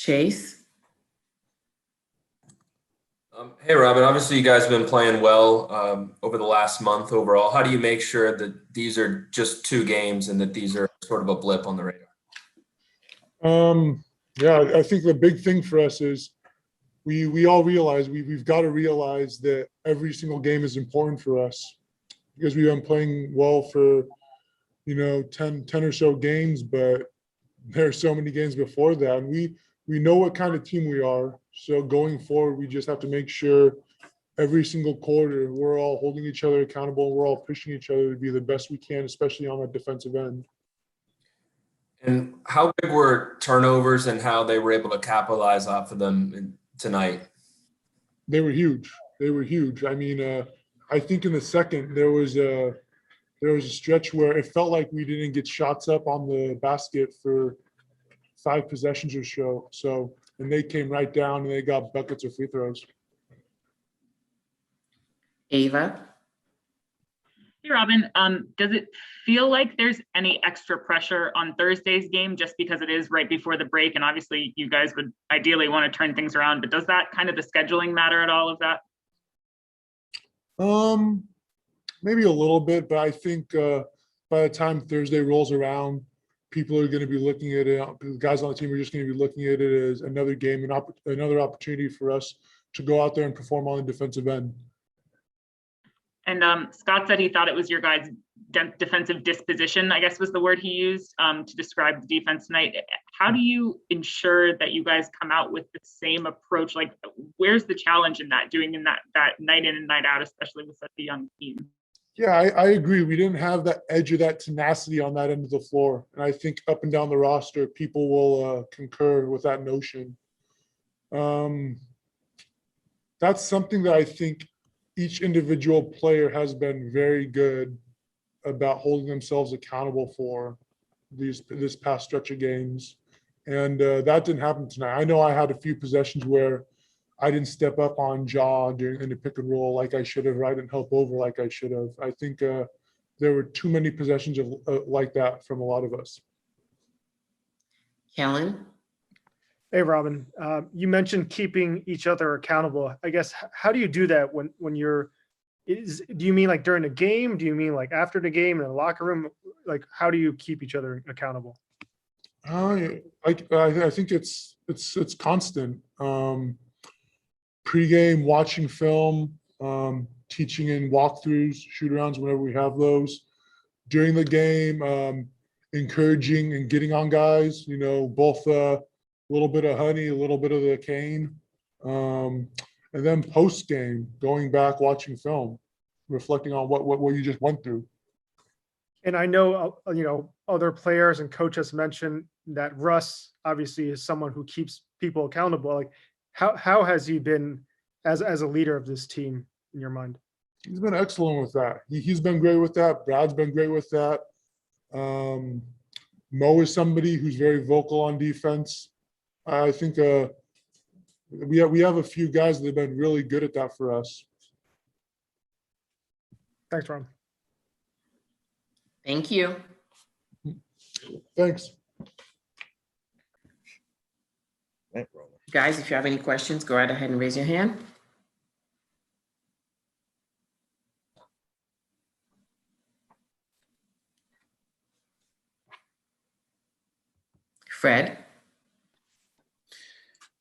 Chase? Hey, Robin, obviously you guys have been playing well over the last month overall. How do you make sure that these are just two games and that these are sort of a blip on the radar? Yeah, I think the big thing for us is we all realize we've got to realize that every single game is important for us because we've been playing well for 10 or so games, but there are so many games before that, and we know what kind of team we are. So going forward, we just have to make sure every single quarter we're all holding each other accountable and we're all pushing each other to be the best we can, especially on that defensive end. And how big were turnovers and how they were able to capitalize off of them tonight? They were huge. They were huge. I mean, I think in the second there was a stretch where it felt like we didn't get shots up on the basket for 5 possessions or so. And they came right down and they got buckets of free throws. Ava? Hey, Robin, does it feel like there's any extra pressure on Thursday's game just because it is right before the break? And obviously you guys would ideally want to turn things around, but does that kind of the scheduling matter at all of that? Maybe a little bit, but I think by the time Thursday rolls around, people are going to be looking at it. The guys on the team are just going to be looking at it as another game, another opportunity for us to go out there and perform on the defensive end. And Scott said he thought it was your guys' defensive disposition, I guess was the word he used to describe the defense tonight. How do you ensure that you guys come out with the same approach? Like, where's the challenge in that, doing in that night in and night out, especially with such a young team? Yeah, I agree. We didn't have that edge or that tenacity on that end of the floor. And I think up and down the roster, people will concur with that notion. That's something that I think each individual player has been very good about holding themselves accountable for this past stretch of games. And that didn't happen tonight. I know I had a few possessions where I didn't step up on jaw during in the pick and roll like I should have, or I didn't help over like I should have. I think there were too many possessions of like that from a lot of us. Kellen? Hey, Robin, you mentioned keeping each other accountable. I guess, how do you do that when you're, do you mean like during the game? Do you mean like after the game in the locker room? Like, how do you keep each other accountable? I think it's constant. Pre-game, watching film, teaching in walkthroughs, shoot-arounds whenever we have those. During the game, encouraging and getting on guys, both a little bit of honey, a little bit of the cane. And then post-game, going back, watching film, reflecting on what you just went through. And I know, other players and coaches mentioned that Russ obviously is someone who keeps people accountable. Like, how has he been as a leader of this team in your mind? He's been excellent with that. He's been great with that. Brad's been great with that. Mo is somebody who's very vocal on defense. I think we have a few guys that have been really good at that for us. Thanks, Ron. Thank you. Thanks. Guys, if you have any questions, go right ahead and raise your hand. Fred?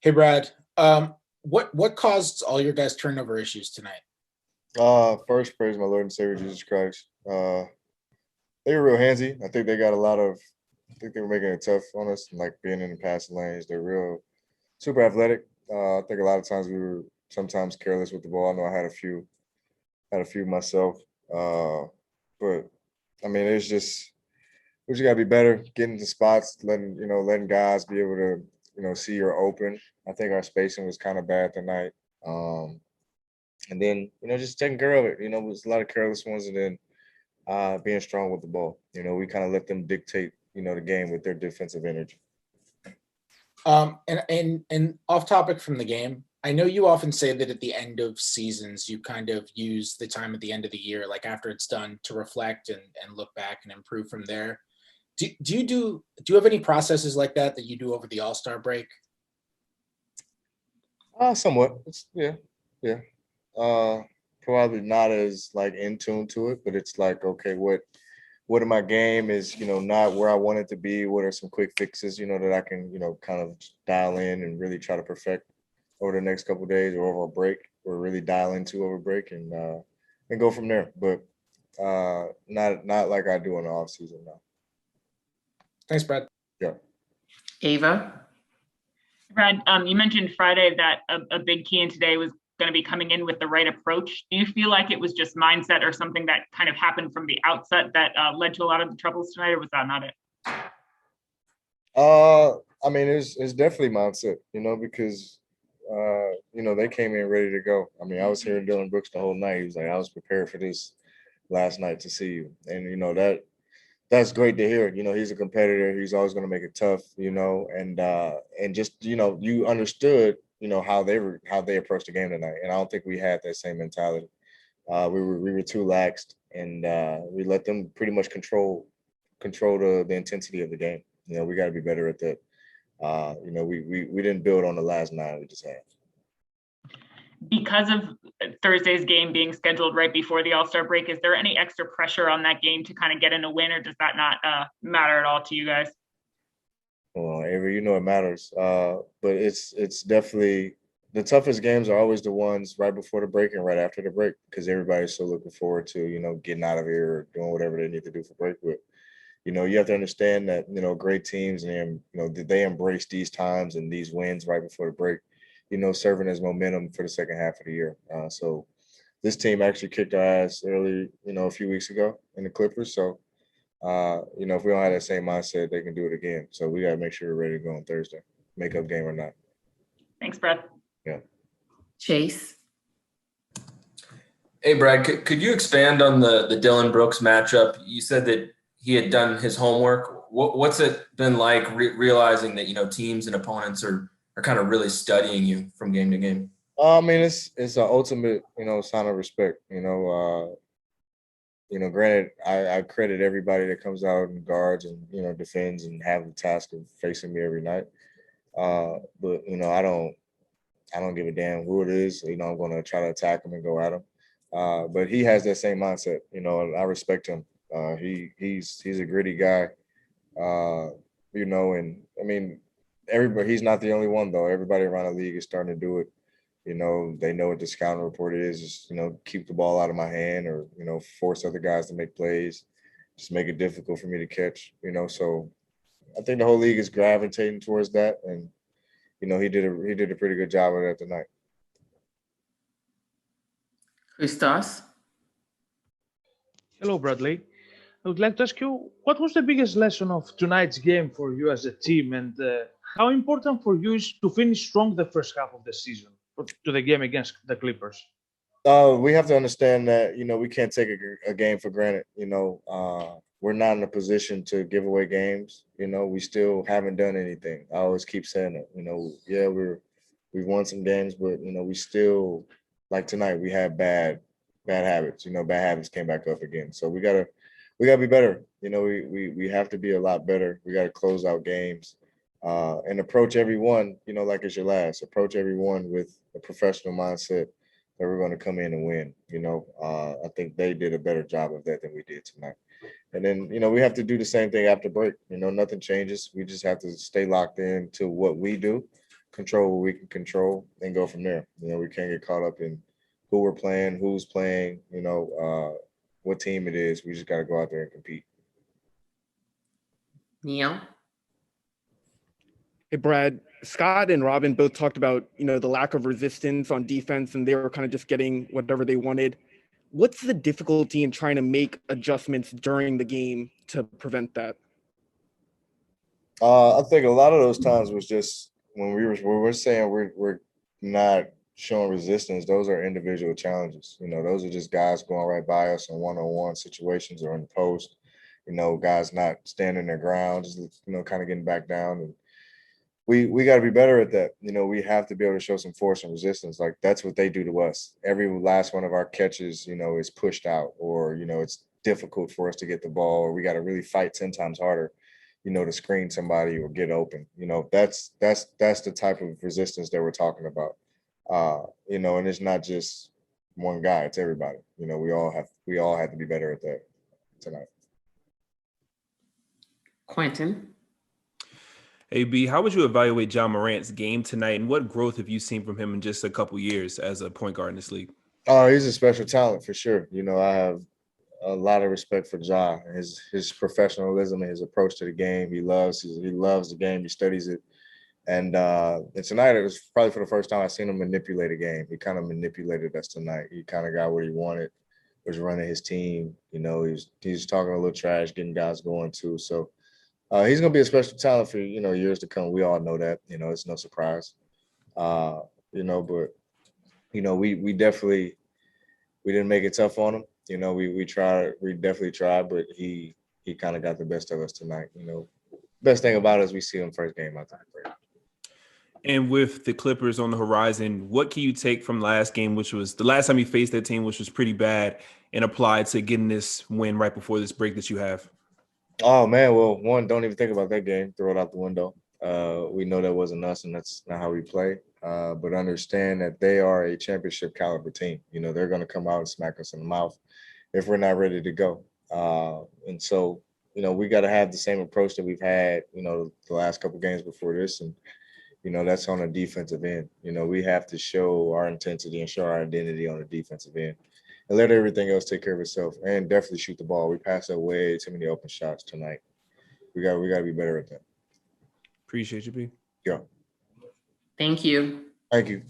Hey, Brad. What caused all your guys' turnover issues tonight? First, praise my Lord and Savior Jesus Christ. They were real handsy. I think they got I think they were making it tough on us, like being in the passing lanes. They're real super athletic. I think a lot of times we were sometimes careless with the ball. I know I had a few myself. But I mean, we just gotta be better, getting to spots, letting guys be able to, see you're open. I think our spacing was kind of bad tonight. And then, just taking care of it. It was a lot of careless ones, and then being strong with the ball. We kind of let them dictate, the game with their defensive energy. And off topic from the game, I know you often say that at the end of seasons, you kind of use the time at the end of the year, like after it's done, to reflect and look back and improve from there. Do you have any processes like that you do over the All-Star break? Somewhat. Yeah. Probably not as like in tune to it, but it's like, okay, what in my game is, not where I want it to be? What are some quick fixes, that I can, kind of dial in and really try to perfect over the next couple of days or over a break, or really dial into over a break and go from there. But not like I do in the off season now. Thanks, Brad. Yeah. Ava, Brad, you mentioned Friday that a big key in today was going to be coming in with the right approach. Do you feel like it was just mindset or something that kind of happened from the outset that led to a lot of the troubles tonight, or was that not it? I mean, it's definitely mindset, because they came in ready to go. I mean, I was hearing Dylan Brooks the whole night. He was like, I was prepared for this last night to see you. And that's great to hear. He's a competitor. He's always going to make it tough, and just, you understood, how they approached the game tonight. And I don't think we had that same mentality. We were too laxed, and we let them pretty much control the intensity of the game. We got to be better at that. We didn't build on the last 9 we just had. Because of Thursday's game being scheduled right before the All-Star break, is there any extra pressure on that game to kind of get in a win, or does that not matter at all to you guys? Well, Avery, it matters. But it's definitely the toughest games are always the ones right before the break and right after the break, because everybody's so looking forward to, getting out of here or doing whatever they need to do for break. But, you have to understand that, great teams and, they embrace these times and these wins right before the break, serving as momentum for the second half of the year. So this team actually kicked our ass early, a few weeks ago in the Clippers. So, if we don't have that same mindset, they can do it again. So we got to make sure we're ready to go on Thursday, makeup game or not. Thanks, Brad. Yeah. Chase, Hey, Brad, could you expand on the Dylan Brooks matchup? You said that he had done his homework. What's it been like realizing that, teams and opponents are kind of really studying you from game to game? I mean, it's an ultimate, sign of respect. Granted, I credit everybody that comes out and guards and defends and have the task of facing me every night. But I don't give a damn who it is. I'm going to try to attack him and go at him. But he has that same mindset. And I respect him. He's a gritty guy. And I mean, everybody. He's not the only one though. Everybody around the league is starting to do it. They know what the scouting report is. Just, keep the ball out of my hand, or, force other guys to make plays. Just make it difficult for me to catch, So I think the whole league is gravitating towards that. And, he did a pretty good job of that tonight. Christos, Hello, Bradley. I would like to ask you, what was the biggest lesson of tonight's game for you as a team, and how important for you is to finish strong the first half of the season to the game against the Clippers? We have to understand that, we can't take a game for granted. We're not in a position to give away games. We still haven't done anything. I always keep saying it. Yeah, we've won some games, but we still, like tonight, we had bad habits. Bad habits came back up again. So we gotta be better. We have to be a lot better. We gotta close out games and approach everyone, like it's your last. Approach everyone with a professional mindset that we're going to come in and win. I think they did a better job of that than we did tonight. And then, we have to do the same thing after break. Nothing changes. We just have to stay locked in to what we do, control what we can control, and go from there. We can't get caught up in who we're playing, who's playing, what team it is. We just got to go out there and compete. Neil, Hey, Brad, Scott and Robin both talked about, the lack of resistance on defense, and they were kind of just getting whatever they wanted. What's the difficulty in trying to make adjustments during the game to prevent that? I think a lot of those times was just when we're saying we're not showing resistance. Those are individual challenges. Those are just guys going right by us in one-on-one situations or in the post. Guys not standing their ground, just kind of getting back down. And we got to be better at that. We have to be able to show some force and resistance. Like that's what they do to us. Every last one of our catches, is pushed out, or it's difficult for us to get the ball, or we got to really fight 10 times harder, to screen somebody or get open. That's the type of resistance that we're talking about. You know, and it's not just one guy, it's everybody. You know, we all have to be better at that tonight. Quentin. AB, how would you evaluate John Morant's game tonight, and what growth have you seen from him in just a couple years as a point guard in this league? Oh, he's a special talent for sure. You know, I have a lot of respect for Ja, his professionalism and his approach to the game. He loves the game. He studies it. And tonight, it was probably for the first time I seen him manipulate a game. He kind of manipulated us tonight. He kind of got what he wanted, was running his team. You know, he's talking a little trash, getting guys going too. So he's going to be a special talent for, you know, years to come. We all know that. You know, it's no surprise. You know, but, you know, we definitely – we didn't make it tough on him. You know, we definitely tried, but he kind of got the best of us tonight. You know, best thing about it is we see him first game out there. And with the Clippers on the horizon, what can you take from last game, which was the last time you faced that team, which was pretty bad, and apply to getting this win right before this break that you have? Oh man, well, one, don't even think about that game. Throw it out the window. We know that wasn't us, and that's not how we play. But understand that they are a championship caliber team. You know, they're going to come out and smack us in the mouth if we're not ready to go. And so, you know, we got to have the same approach that we've had, you know, the last couple games before this. And, you know, that's on the defensive end. You know, we have to show our intensity and show our identity on the defensive end and let everything else take care of itself, and definitely shoot the ball. We passed up way too many open shots tonight. We got to be better at that. Appreciate you, B. Yeah. Thank you. Thank you.